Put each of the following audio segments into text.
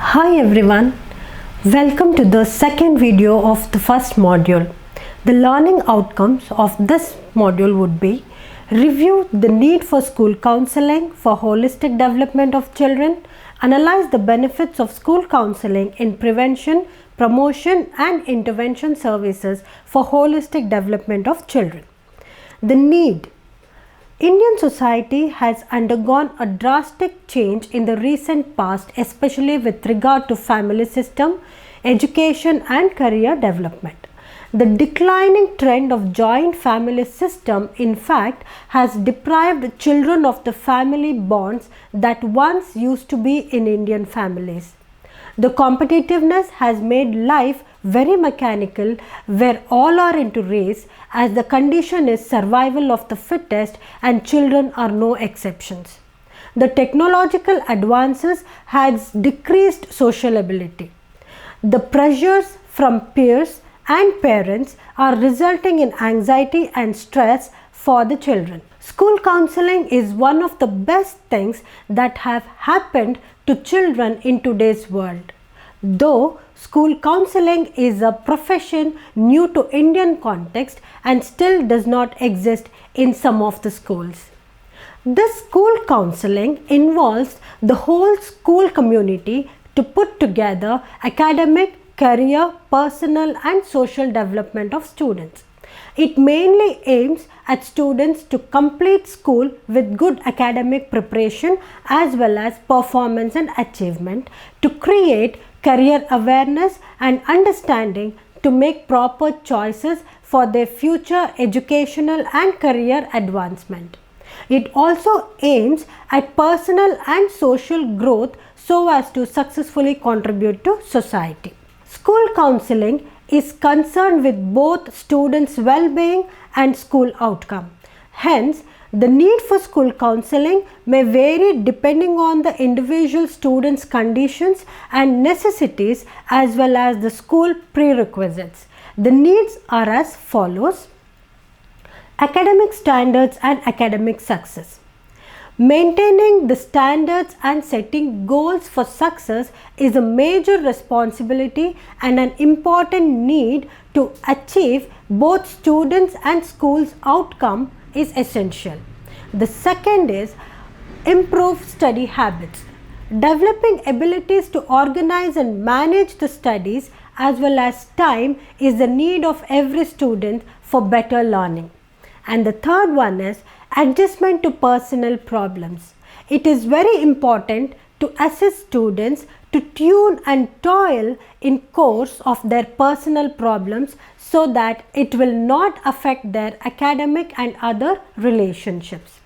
Hi everyone, welcome to the second video of the first module. The learning outcomes of this module would be: review the need for school counseling for holistic development of children, analyze the benefits of school counseling in prevention, promotion and intervention services for holistic development of children. The need. Indian society has undergone a drastic change in the recent past, especially with regard to family system, education and career development. The declining trend of joint family system, in fact, has deprived children of the family bonds that once used to be in Indian families. The competitiveness has made life very mechanical, where all are into race, as the condition is survival of the fittest, and children are no exceptions. The technological advances has decreased social ability. The pressures from peers and parents are resulting in anxiety and stress for the children. School counseling is one of the best things that have happened to children in today's world. Though school counseling is a profession new to Indian context and still does not exist in some of the schools. This school counseling involves the whole school community to put together academic, career, personal and social development of students. It mainly aims at students to complete school with good academic preparation as well as performance and achievement, to create career awareness and understanding, to make proper choices for their future educational and career advancement. It also aims at personal and social growth so as to successfully contribute to society. School counseling is concerned with both students' well-being and school outcome. Hence, the need for school counseling may vary depending on the individual student's conditions and necessities as well as the school prerequisites. The needs are as follows: academic standards and academic success. Maintaining the standards and setting goals for success is a major responsibility and an important need to achieve both students' and schools' outcome is essential. The second is improve study habits. Developing abilities to organize and manage the studies as well as time is the need of every student for better learning. And the third one is adjustment to personal problems. It is very important to assist students to tune and toil in course of their personal problems so that it will not affect their academic and other relationships.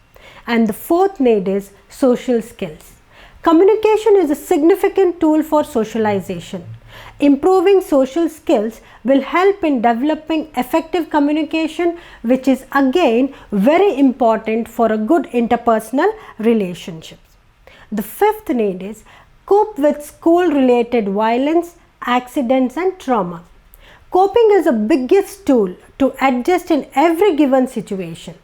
And the fourth need is social skills. Communication is a significant tool for socialization. Improving social skills will help in developing effective communication, which is again very important for a good interpersonal relationships. The fifth need is cope with school-related violence, accidents and trauma. Coping is the biggest tool to adjust in every given situation.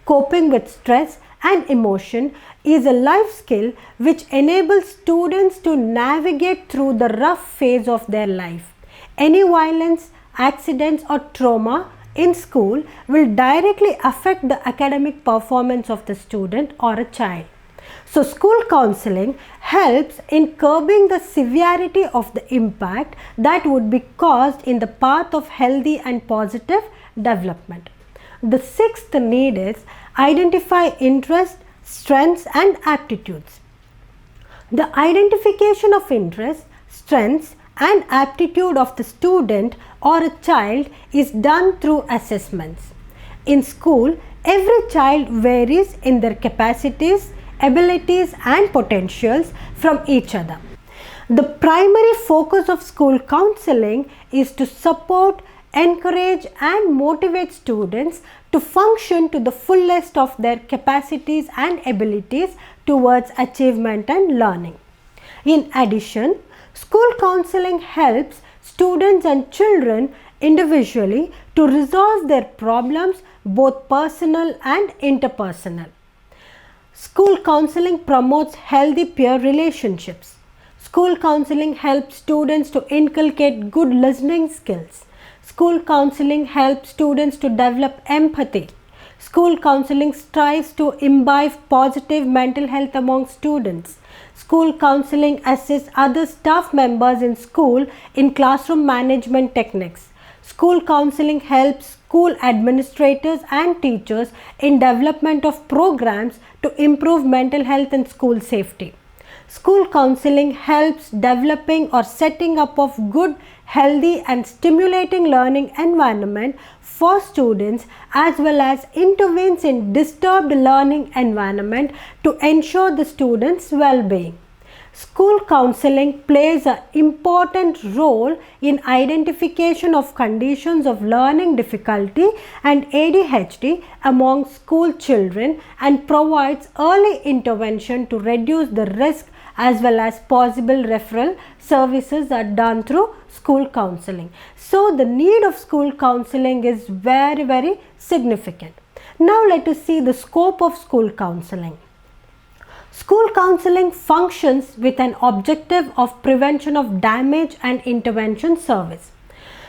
Coping with stress and emotion is a life skill which enables students to navigate through the rough phase of their life. Any violence, accidents or trauma in school will directly affect the academic performance of the student or a child. So school counseling helps in curbing the severity of the impact that would be caused in the path of healthy and positive development. The sixth need is identify interests, strengths and aptitudes. The identification of interests, strengths and aptitude of the student or a child is done through assessments. In school, every child varies in their capacities, abilities and potentials from each other. The primary focus of school counseling is to support, encourage and motivate students to function to the fullest of their capacities and abilities towards achievement and learning. In addition, school counseling helps students and children individually to resolve their problems, both personal and interpersonal. School counseling promotes healthy peer relationships. School counseling helps students to inculcate good listening skills. School counseling helps students to develop empathy. School counseling strives to imbibe positive mental health among students. School counseling assists other staff members in school in classroom management techniques. School counseling helps school administrators and teachers in development of programs to improve mental health and school safety. School counseling helps developing or setting up of good, healthy and stimulating learning environment for students, as well as intervenes in disturbed learning environment to ensure the students' well-being. School counseling plays an important role in identification of conditions of learning difficulty and ADHD among school children and provides early intervention to reduce the risk, as well as possible referral services are done through school counseling. So the need of school counseling is very significant. Now let us see the scope of school counseling. School counseling functions with an objective of prevention of damage and intervention service.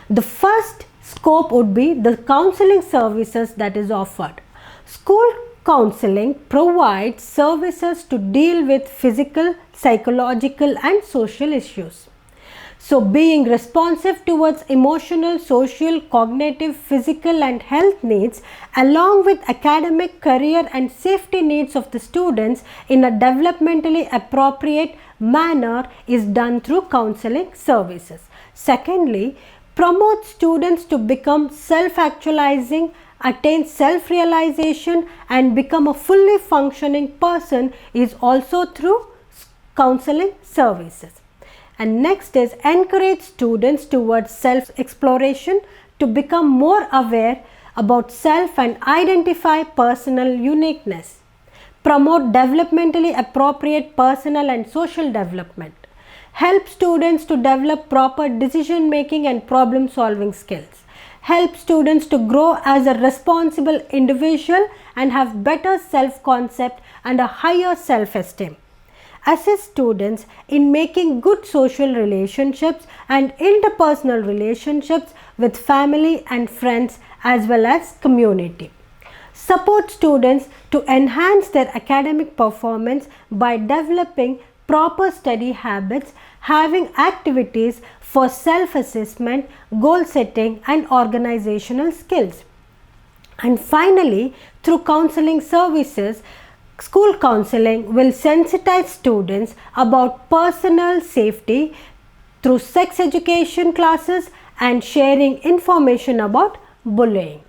The first scope would be the counseling services that is offered. School counseling provides services to deal with physical, psychological and social issues. So being responsive towards emotional, social, cognitive, physical and health needs along with academic, career and safety needs of the students in a developmentally appropriate manner is done through counseling services. Secondly, promote students to become self-actualizing, attain self-realization and become a fully functioning person is also through counseling services. And next is encourage students towards self-exploration to become more aware about self and identify personal uniqueness. Promote developmentally appropriate personal and social development. Help students to develop proper decision making and problem solving skills. Help students to grow as a responsible individual and have better self-concept and a higher self-esteem. Assist students in making good social relationships and interpersonal relationships with family and friends as well as community. Support students to enhance their academic performance by developing proper study habits, having activities for self-assessment, goal setting and organizational skills. And finally, through counseling services, school counseling will sensitize students about personal safety through sex education classes and sharing information about bullying.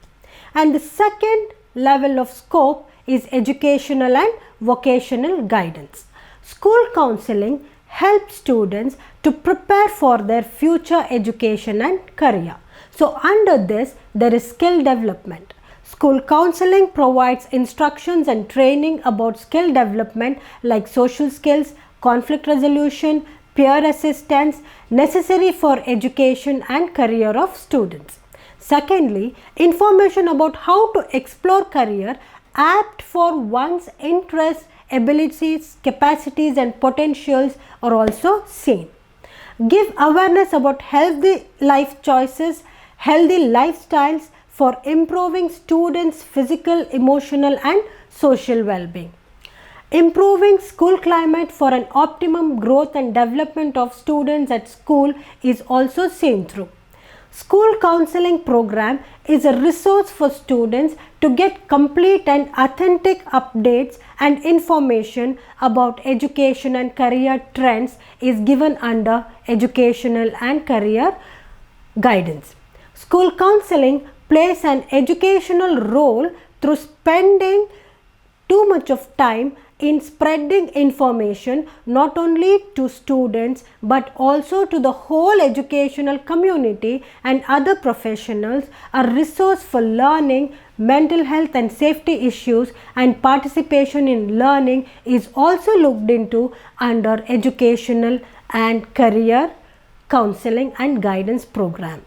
And the second level of scope is educational and vocational guidance. School counseling helps students to prepare for their future education and career. So under this, there is skill development. School counseling provides instructions and training about skill development like social skills, conflict resolution, peer assistance necessary for education and career of students. Secondly, information about how to explore career apt for one's interests, abilities, capacities and potentials are also seen. Give awareness about healthy life choices, healthy lifestyles for improving students' physical, emotional and social well-being. Improving school climate for an optimum growth and development of students at school is also seen through. School counseling program is a resource for students to get complete and authentic updates and information about education and career trends is given under educational and career guidance. School counseling plays an educational role through spending too much of time in spreading information not only to students but also to the whole educational community and other professionals. A resource for learning, mental health and safety issues and participation in learning is also looked into under educational and career counseling and guidance program.